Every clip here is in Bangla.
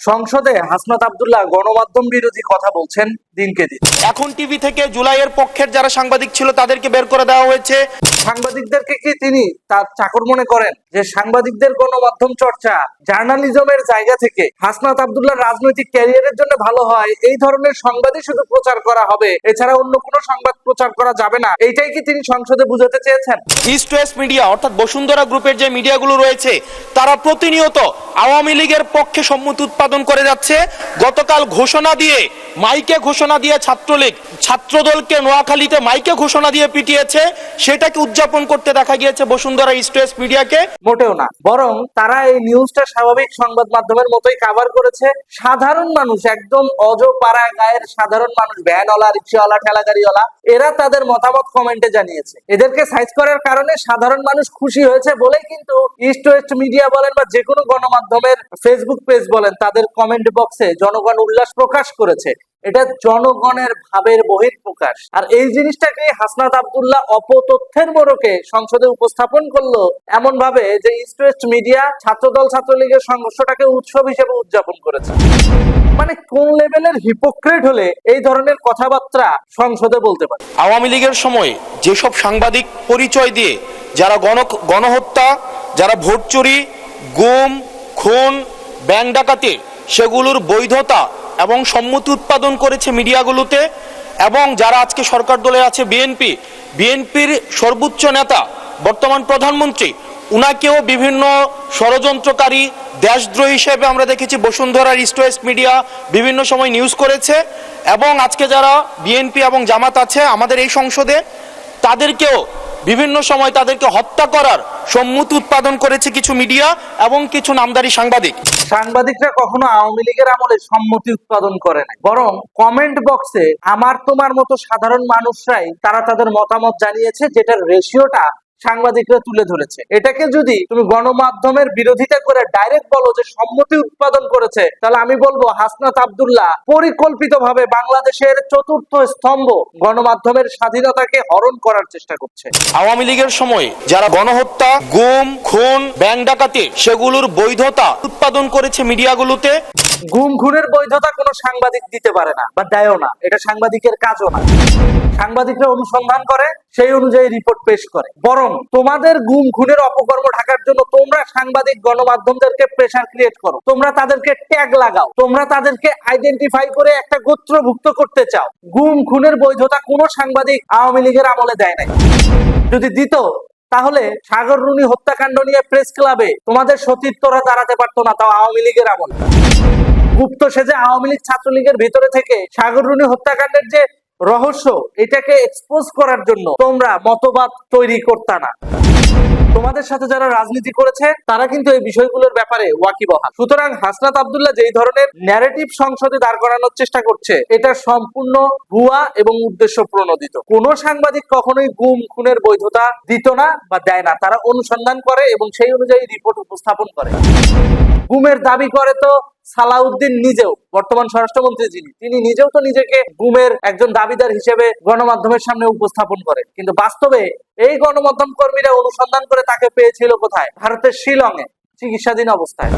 সংসদে হাসনাত আব্দুল্লাহ গণমাধ্যম বিরোধী কথা বলছেন দিনকে দিন। এখন টিভি থেকে জুলাইয়ের পক্ষের যারা সাংবাদিক ছিল তাদেরকে বের করে দেওয়া হয়েছে। সাংবাদিকদেরকে কি তিনি তার চাকর মনে করেন? যে সাংবাদিকদের গণমাধ্যম চর্চা জার্নালিজমের জায়গা থেকে হাসনাত আব্দুল্লাহ রাজনৈতিক ক্যারিয়ারের জন্য ভালো হয়, এই ধরনের সংবাদই শুধু প্রচার করা হবে, এছাড়া অন্য কোনো সংবাদ প্রচার করা যাবে না, এইটাই কি তিনি সংসদে বুঝাতে চেয়েছেন? ইস্ট ওয়েস্ট মিডিয়া অর্থাৎ বসুন্ধরা গ্রুপের যে মিডিয়াগুলো রয়েছে তারা প্রতিনিয়ত আওয়ামী লীগের পক্ষে সম্মতি উৎপাদন করে যাচ্ছে। গতকাল ঘোষণা দিয়ে মাইকে ঘোষণা দিয়ে ছাত্রলীগ ছাত্রদলকে নোয়াখালীতে মাইকে ঘোষণা দিয়ে পিটিয়েছে, সেটাকে উদযাপন করতে দেখা গিয়েছে বসুন্ধরা ইস্ট ওয়েস্ট মিডিয়াকে। মোটেও না, বরং তারা এই নিউজটা স্বাভাবিক সংবাদ মাধ্যমের মতোই কভার করেছে। সাধারণ মানুষ, একদম অজপাড়া গায়ের সাধারণ মানুষ, ভ্যানওয়ালা, রিক্সাওয়ালা, ঠেলাগাড়িওয়ালা, এরা তাদের মতামত কমেন্টে জানিয়েছে। এদেরকে সাইজ করার কারণে সাধারণ মানুষ খুশি হয়েছে বলেই কিন্তু ইস্ট ওয়েস্ট মিডিয়া বলেন বা যে কোনো গণমাধ্যমের ফেসবুক পেজ বলেন, তাদের কমেন্ট বক্সে জনগণ উল্লাস প্রকাশ করেছে। এটা জনগণের ভাবের বহিঃপ্রকাশ। আর এই জিনিসটাকে হাসনাত আব্দুল্লাহ অপতথ্যের মোড়কে সংসদে উপস্থাপন করলো এমন ভাবে যে ইস্ট ওয়েস্ট মিডিয়া ছাত্রদল ছাত্রলীগের সংঘর্ষটাকে উৎসব হিসেবে উদযাপন করেছে। মানে কোন লেভেলের হিপোক্রেট হলে এই ধরনের কথাবার্তা সংসদে বলতে পারে? আওয়ামী লীগের সময় যেসব সাংবাদিক পরিচয় দিয়ে যারা গণহত্যা, যারা ভোট চুরি, গুম, খুন, ব্যাংক ডাকাতি, সেগুলোর বৈধতা এবং সম্মতি উৎপাদন করেছে মিডিয়াগুলোতে, এবং যারা আজকে সরকার দলে আছে বিএনপির সর্বোচ্চ নেতা বর্তমান প্রধানমন্ত্রী, উনাকেও বিভিন্ন ষড়যন্ত্রকারী, দেশদ্রোহী হিসেবে আমরা দেখেছি বসুন্ধরার ইস্ট ওয়েস্ট মিডিয়া বিভিন্ন সময় নিউজ করেছে। এবং আজকে যারা বিএনপি এবং জামাত আছে আমাদের এই সংসদে, তাদেরকেও বিভিন্ন সময় তাদেরকে হত্যা করার সম্মতি উৎপাদন করেছে কিছু মিডিয়া এবং কিছু নামদারি সাংবাদিক। সাংবাদিকরা কখনো আওয়ামী লীগের আমলে সম্মতি উৎপাদন করে না, বরং কমেন্ট বক্সে আমার তোমার মতো সাধারণ মানুষরাই তারা তাদের মতামত জানিয়েছে, যেটার রেশিওটা সাংবাদিকরা তুলে ধরেছে। এটাকে যদি তুমি গণমাধ্যমের বিরোধিতা করে ডাইরেক্ট বলো যে সম্মতি উৎপাদন করেছে, তাহলে আমি বলবো হাসনাত আব্দুল্লাহ পরিকল্পিতভাবে বাংলাদেশের চতুর্থ স্তম্ভ গণমাধ্যমের স্বাধীনতাকে হরণ করার চেষ্টা করছে। আওয়ামী লীগের সময় যারা গণহত্যা, গুম, খুন, ব্যাংক ডাকাতি, সেগুলোর বৈধতা উৎপাদন করেছে মিডিয়াগুলোতে। গুম খুনের বৈধতা কোনো সাংবাদিক দিতে পারে না বা দেয়ও না, এটা সাংবাদিকের কাজও না। সাংবাদিকরা অনুসন্ধান করে, সেই অনুযায়ী রিপোর্ট পেশ করে। বরং তোমাদের গুম খুনের অপকর্ম ঢাকার জন্য তোমরা সাংবাদিক গণমাধ্যমদেরকে প্রেসার ক্রিয়েট করো, তোমরা তাদেরকে ট্যাগ লাগাও, তোমরা তাদেরকে আইডেন্টিফাই করে একটা গোত্রভুক্ত করতে চাও। গুম খুনের বৈধতা কোনো সাংবাদিক আওয়ামী লীগের আমলে দেয় নাই। যদি দিত তাহলে সাগর রুনি হত্যাকাণ্ড নিয়ে প্রেস ক্লাবে তোমাদের সতীর্থরা দাঁড়াতে পারতো না, তাও আওয়ামী লীগের আমলে। গুপ্ত সেজে আওয়ামী লীগ ছাত্রলীগের ভিতরে থেকে সাগর রুনি হত্যাকাণ্ডের যে রহস্য, এটাকে এক্সপোজ করার জন্য তোমরা মতবাদ তৈরি করতা না। তোমাদের সাথে যারা রাজনীতি করেছে তারা কিন্তু এই বিষয়গুলোর ব্যাপারে ওয়াকিবহাল। সুতরাং হাসনাত আব্দুল্লাহ যেই ধরনের ন্যারেটিভ সংসদে দাঁড় করানোর চেষ্টা করছে, এটা সম্পূর্ণ ভুয়া এবং উদ্দেশ্য প্রণোদিত। কোন সাংবাদিক কখনোই গুম খুনের বৈধতা দিত না বা দেয় না, তারা অনুসন্ধান করে এবং সেই অনুযায়ী রিপোর্ট উপস্থাপন করে। গুমের দাবি করে তো সালাউদ্দিন নিজেও, বর্তমান স্বরাষ্ট্রমন্ত্রী যিনি, তিনি নিজেও তো নিজেকে গুমের একজন দাবিদার হিসেবে গণমাধ্যমের সামনে উপস্থাপন করেন। কিন্তু বাস্তবে এই গণমাধ্যম কর্মীরা অনুসন্ধান করে তাকে পেয়েছিল কোথায়? ভারতের শিলংয়ে চিকিৎসাধীন অবস্থায়।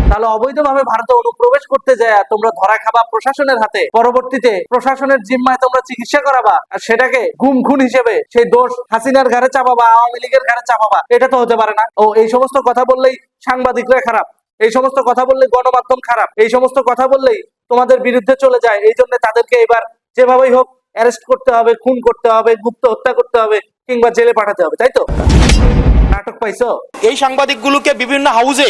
তাহলে অবৈধভাবে ভারতে অনুপ্রবেশ করতে যায় তোমরা ধরা খাবা প্রশাসনের হাতে, পরবর্তীতে প্রশাসনের জিম্মায় তোমরা চিকিৎসা করাবা, আর সেটাকে গুম খুন হিসেবে সেই দোষ হাসিনার ঘাড়ে চাপাবা, আওয়ামী লীগের ঘাড়ে চাপাবা। এটা তো হতে পারে না। ও এই সমস্ত কথা বললেই সাংবাদিকরা খারাপ, এই সমস্ত কথা বললেই গণমাধ্যম খারাপ, এই সমস্ত কথা বললেই তোমাদের বিরুদ্ধে চলে যায়, এই জন্য তাদেরকে এবার যেভাবেই হোক অ্যারেস্ট করতে হবে, খুন করতে হবে, গুপ্ত হত্যা করতে হবে, কিংবা জেলে পাঠাতে হবে, তাই তো? নাটক পাইছো? এই সাংবাদিকগুলোকে বিভিন্ন হাউজে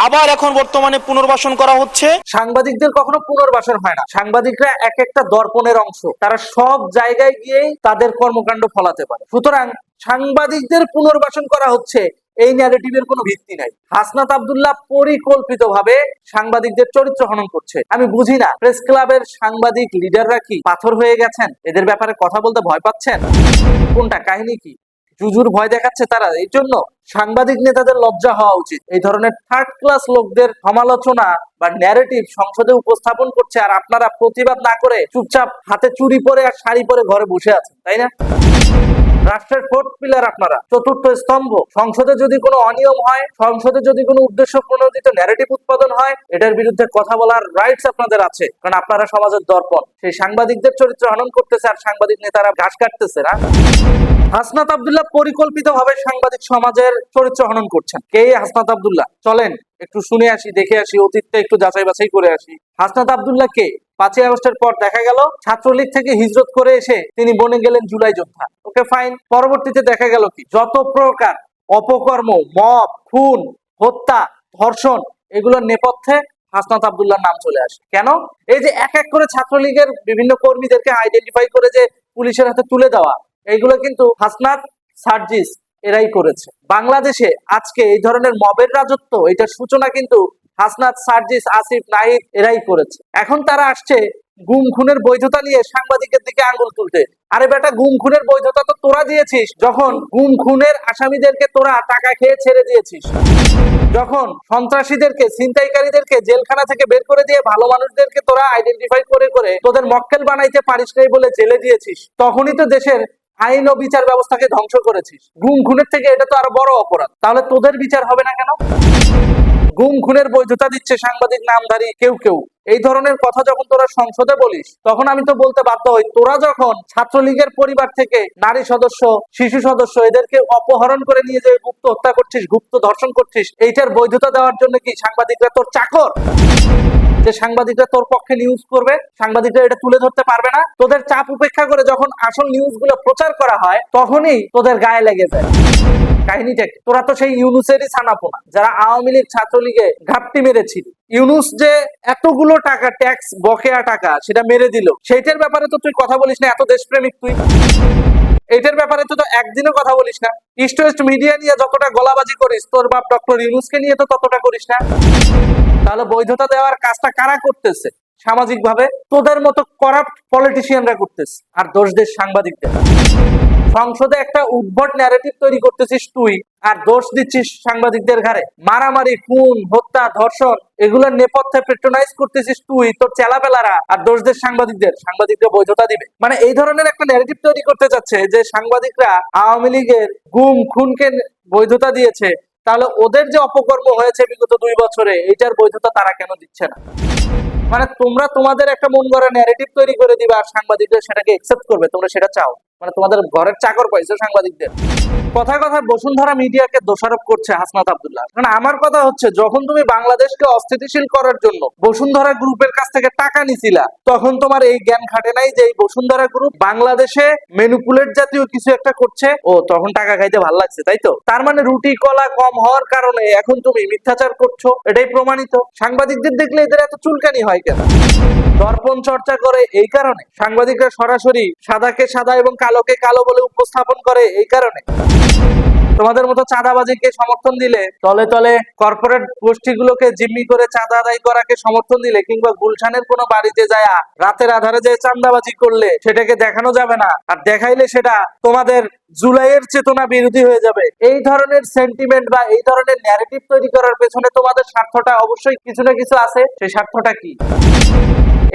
আবার এখন বর্তমানে পুনর্বাসন করা হচ্ছে। সাংবাদিকদের কখনো পুনর্বাসন হয় না। সাংবাদিকরা এক একটা দর্পণের অংশ, তারা সব জায়গায় গিয়েই তাদের কর্মকাণ্ড ফলাতে পারে। সুতরাং সাংবাদিকদের পুনর্বাসন করা হচ্ছে, এই ন্যারেটিভের কোনো ভিত্তি নাই। হাসনাত আব্দুল্লাহ পরিকল্পিতভাবে সাংবাদিকদের চরিত্র হনন করছে। আমি বুঝি না, প্রেস ক্লাবের সাংবাদিক লিডাররা কি পাথর হয়ে গেছেন? এদের ব্যাপারে কথা বলতে ভয় পাচ্ছেন? কোনটা কাহিনী কি? জুজুর ভয় দেখাচ্ছে তারা? এই জন্য সাংবাদিক নেতাদের লজ্জা হওয়া উচিত। এই ধরনের থার্ড ক্লাস লোকদের সমালোচনা বা ন্যারেটিভ সংসদে উপস্থাপন করছে, আর আপনারা প্রতিবাদ না করে চুপচাপ হাতে চুড়ি পরে আর শাড়ি পরে ঘরে বসে আছেন, তাই না? রাষ্ট্রের ফোর্থ পিলার আপনারা, চতুর্থ স্তম্ভ। সংসদে যদি কোনো অনিয়ম হয়, সংসদে যদি কোনো উদ্দেশ্য প্রণোদিত ন্যারেটিভ উৎপাদন হয়, এটার বিরুদ্ধে কথা বলার রাইটস আপনাদের আছে, কারণ আপনারা সমাজের দর্পণ। সেই সাংবাদিকদের চরিত্র হনন করতেছে আর সাংবাদিক নেতারা ঘাস কাটতেছে না। হাসনাত আব্দুল্লাহ পরিকল্পিতভাবে সাংবাদিক সমাজের চরিত্র হনন করছেন। কে হাসনাত আব্দুল্লাহ? চলেন একটু শুনে আসি, দেখে আসি, অতীতটা একটু যাচাই বাছাই করে আসি। হাসনাত আব্দুল্লাহ কে? 5ই আগস্টের পর দেখা গেল ছাত্রলীগ থেকে হিজরত করে এসে তিনি বনে গেলেন জুলাই যোদ্ধা। Okay fine. পরবর্তীতে দেখা গেল কি, যত প্রকার অপকর্ম, মব, খুন, হত্যা, ধর্ষণ, এগুলোর নেপথ্যে হাসনাত আব্দুল্লাহর নাম চলে আসে। কেন? এই যে এক এক করে ছাত্রলীগের বিভিন্ন কর্মীদেরকে আইডেন্টিফাই করে যে পুলিশের হাতে তুলে দেওয়া, এইগুলো কিন্তু হাসনাত, সার্জিস এরাই করেছে। বাংলাদেশে আজকে এই ধরনের মবের রাজত্ব, এটার সূচনা কিন্তু হাসনাত, সার্জিস, আসিফ, নাহিদ এরাই করেছে। এখন তারা আসছে গুম খুনের বৈধতা নিয়ে সাংবাদিকের দিকে আঙ্গুল তুলতে। আরে বেটা, গুম খুনের বৈধতা তো তোরা দিয়েছিস যখন গুম খুনের আসামিদেরকে তোরা টাকা খেয়ে ছেড়ে দিয়েছিস, যখন সন্ত্রাসীদেরকে, ছিনতাইকারীদেরকে জেলখানা থেকে বের করে দিয়ে ভালো মানুষদেরকে তোরা আইডেন্টিফাই করে করে তোদের মক্কেল বানাইতে পারিস নাই বলে জেলে দিয়েছিস, তখনই তো দেশের আইন ও বিচার ব্যবস্থাকে ধ্বংস করেছিস। গুম খুনের থেকে এটা তো আরো বড় অপরাধ। তাহলে তোদের বিচার হবে না কেন? গুম খুনের বৈধতা দিচ্ছে সাংবাদিক নামধারী কেউ কেউ। এই ধরনের কথা যখন তোরা সংসদে বলিস, তখন আমি তো বলতে বাধ্য হই, তোরা যখন ছাত্রলীগের পরিবার থেকে নারী সদস্য, শিশু সদস্য এদেরকে অপহরণ করে নিয়ে যে গুপ্ত হত্যা করছিস, গুপ্ত ধর্ষণ করছিস, এইটার বৈধতা দেওয়ার জন্য কি সাংবাদিকরা তোর চাকর? যে সাংবাদিকরা তোর পক্ষে নিউজ করবে, সাংবাদিকরা এটা তুলে ধরতে পারবে না? তোদের চাপ উপেক্ষা করে যখন আসল নিউজ গুলো প্রচার করা হয়, তখনই তোদের গায়ে লেগে যায়। কাহিনীটা কি? তোরা তো সেই ইউনুসেরই ছানাপোনা, যারা আওয়ামী লীগ ছাত্রলীগে ঘাপটি মেরেছিল। ইউনুস যে এতগুলো টাকা ট্যাক্স বকেয়া টাকা সেটা মেরে দিল, সেইটার ব্যাপারে তো তুই কথা বলিস না। এত দেশপ্রেমিক তুই, এইটার ব্যাপারে তো একদিনও কথা বলিস না। ইস্ট ওয়েস্ট মিডিয়া নিয়ে যতটা গলাবাজি করিস, তোর বাপ ডক্টর ইউনুসকে নিয়ে তো ততটা করিস না। তাহলে বৈধতা দেওয়ার কাজটা কারা করতেছে? সামাজিক ভাবে তোদের মতো করাপ্ট পলিটিশিয়ানরা করতেছে, আর দোষ দেশ সাংবাদিকদের। সংসদে একটা উদ্ভট ন্যারেটিভ তৈরি করতেছিস তুই, আর দোষ দিচ্ছিস সাংবাদিকদের ঘাড়ে। মারামারি, খুন, হত্যা, ধর্ষণ এগুলোর নেপথ্যে পেট্রোনাইজ করতেছিস তুই, তোর চেলাপেলারা, আর দোষ দেশ সাংবাদিকদের। সাংবাদিকরা বৈধতা দিবে মানে এই ধরনের একটা ন্যারেটিভ তৈরি করতে চাচ্ছে যে সাংবাদিকরা আওয়ামী লীগের গুম খুনকে বৈধতা দিয়েছে, তাহলে ওদের যে অপকর্ম হয়েছে বিগত 2 বছরে, এইটার বৈধতা তারা কেন দিচ্ছে না? মানে তোমরা তোমাদের একটা মন গড়া ন্যারেটিভ তৈরি করে দিবে আর সাংবাদিকরা সেটাকে একসেপ্ট করবে, তোমরা সেটা চাও। মানে তোমাদের ঘরের চাকর পাইছো সাংবাদিকদের। কথায় কথায় বসুন্ধরা মিডিয়াকে দোষারোপ করছে হাসনাত আব্দুল্লাহ। কারণ আমার কথা হচ্ছে, যখন তুমি বাংলাদেশকে অস্থিতিশীল করার জন্য বসুন্ধরা গ্রুপের কাছ থেকে টাকা নিছিলা, তখন তোমার এই জ্ঞান খাটে নাই যে এই বসুন্ধরা গ্রুপ বাংলাদেশে ম্যানিপুলেট জাতীয় কিছু একটা করছে। ও তখন টাকা খাইতে ভালো লাগছে, তাই তো? তার মানে রুটি কলা কম হওয়ার কারণে এখন তুমি মিথ্যাচার করছো, এটাই প্রমাণিত। সাংবাদিকদের দেখলে এদের এত চুলকানি হয় কেন? দর্পণ চর্চা করে এই কারণে। সাংবাদিকরা সরাসরি সাদাকে সাদা এবং কালোকে কালো বলে উপস্থাপন করে এই কারণে। তোমাদের মতো চাঁদাবাজিকে সমর্থন দিলে, তলে তলে কর্পোরেট গোষ্ঠীগুলোকে জিম্মি করে চাঁদা আদায় করাকে সমর্থন দিলে, কিংবা গুলশানের কোনো বাড়িতে যায় রাতের আধারে যে চাঁদাবাজি করলে সেটাকে দেখানো যাবে না, আর দেখাইলে সেটা তোমাদের জুলাইয়ের চেতনা বিরোধী হয়ে যাবে। এই ধরনের সেন্টিমেন্ট বা এই ধরনের ন্যারেটিভ তৈরি করার পেছনে তোমাদের স্বার্থটা অবশ্যই কিছু না কিছু আছে। সেই স্বার্থটা কি?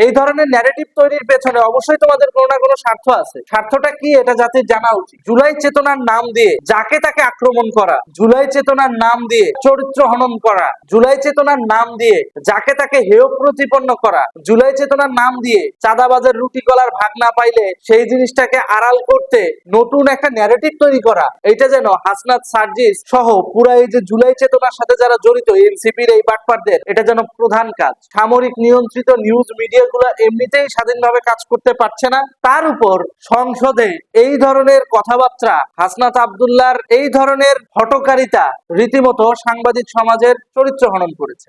এই ধরনের ন্যারেটিভ তৈরির পেছনে অবশ্যই তোমাদের কোনো না কোনো স্বার্থ আছে। স্বার্থটা কি এটা জাতির জানা উচিত। জুলাই চেতনার নাম দিয়ে যাকে তাকে আক্রমণ করা, জুলাই চেতনার নাম দিয়ে চরিত্র হনন করা, জুলাই চেতনার নাম দিয়ে যাকে তাকে হেয় প্রতিপন্ন করা, জুলাই চেতনার নাম দিয়ে চাঁদাবাজের রুটি কলার ভাগ না পাইলে সেই জিনিসটাকে আড়াল করতে নতুন একটা ন্যারেটিভ তৈরি করা, এটা যেন হাসনাত, সার্জিস সহ পুরা এই যে জুলাই চেতনার সাথে যারা জড়িত এনসিপির এই বাটপারদের, এটা যেন প্রধান কাজ। সামরিক নিয়ন্ত্রিত নিউজ মিডিয়া গুলো এমনিতেই স্বাধীনভাবে কাজ করতে পারছে না, তার উপর সংসদে এই ধরনের কথাবার্তা, হাসনাত আব্দুল্লাহর এই ধরনের হটকারিতা রীতিমতো সাংবাদিক সমাজের চরিত্র হনন করেছে।